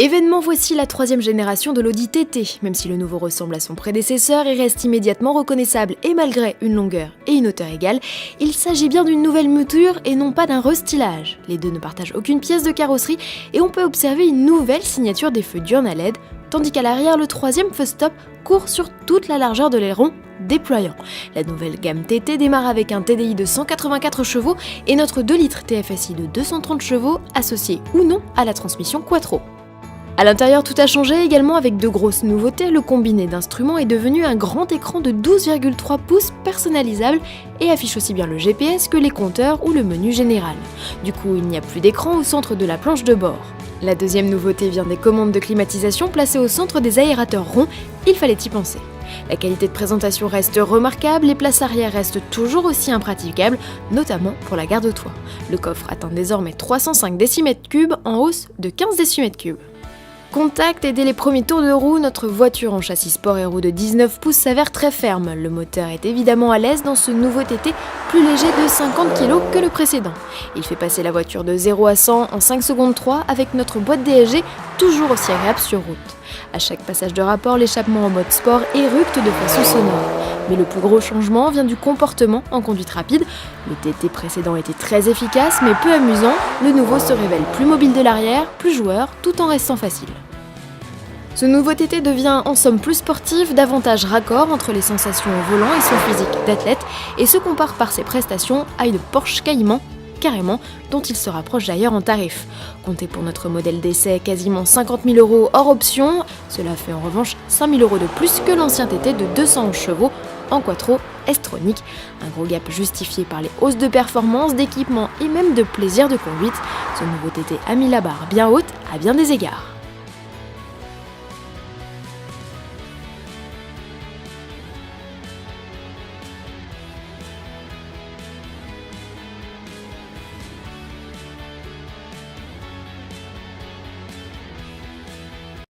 Événement, voici la 3e génération de l'Audi TT. Même si le nouveau ressemble à son prédécesseur et reste immédiatement reconnaissable et malgré une longueur et une hauteur égales, il s'agit bien d'une nouvelle mouture et non pas d'un restylage. Les deux ne partagent aucune pièce de carrosserie et on peut observer une nouvelle signature des feux diurnes à LED, tandis qu'à l'arrière, le 3e feu stop court sur toute la largeur de l'aileron déployant. La nouvelle gamme TT démarre avec un TDI de 184 chevaux et notre 2 litres TFSI de 230 chevaux associé ou non à la transmission Quattro. À l'intérieur, tout a changé également avec de grosses nouveautés. Le combiné d'instruments est devenu un grand écran de 12,3 pouces personnalisable et affiche aussi bien le GPS que les compteurs ou le menu général. Du coup, il n'y a plus d'écran au centre de la planche de bord. La deuxième nouveauté vient des commandes de climatisation placées au centre des aérateurs ronds, il fallait y penser. La qualité de présentation reste remarquable, les places arrière restent toujours aussi impraticables, notamment pour la garde-toit. Le coffre atteint désormais 305 décimètres3 en hausse de 15 décimètres3. Contact et dès les premiers tours de roue, notre voiture en châssis sport et roue de 19 pouces s'avère très ferme. Le moteur est évidemment à l'aise dans ce nouveau TT plus léger de 50 kg que le précédent. Il fait passer la voiture de 0 à 100 en 5 secondes 3 avec notre boîte DSG toujours aussi agréable sur route. À chaque passage de rapport, l'échappement en mode sport éructe de façon sonore. Mais le plus gros changement vient du comportement en conduite rapide. Le TT précédent était très efficace mais peu amusant. Le nouveau se révèle plus mobile de l'arrière, plus joueur, tout en restant facile. Ce nouveau TT devient en somme plus sportif, davantage raccord entre les sensations au volant et son physique d'athlète et se compare par ses prestations à une Porsche Cayman, carrément, dont il se rapproche d'ailleurs en tarif. Comptez pour notre modèle d'essai quasiment 50 000 € hors option, cela fait en revanche 5 000 € de plus que l'ancien TT de 211 chevaux en Quattro S-Tronic. Un gros gap justifié par les hausses de performance, d'équipement et même de plaisir de conduite. Ce nouveau TT a mis la barre bien haute à bien des égards.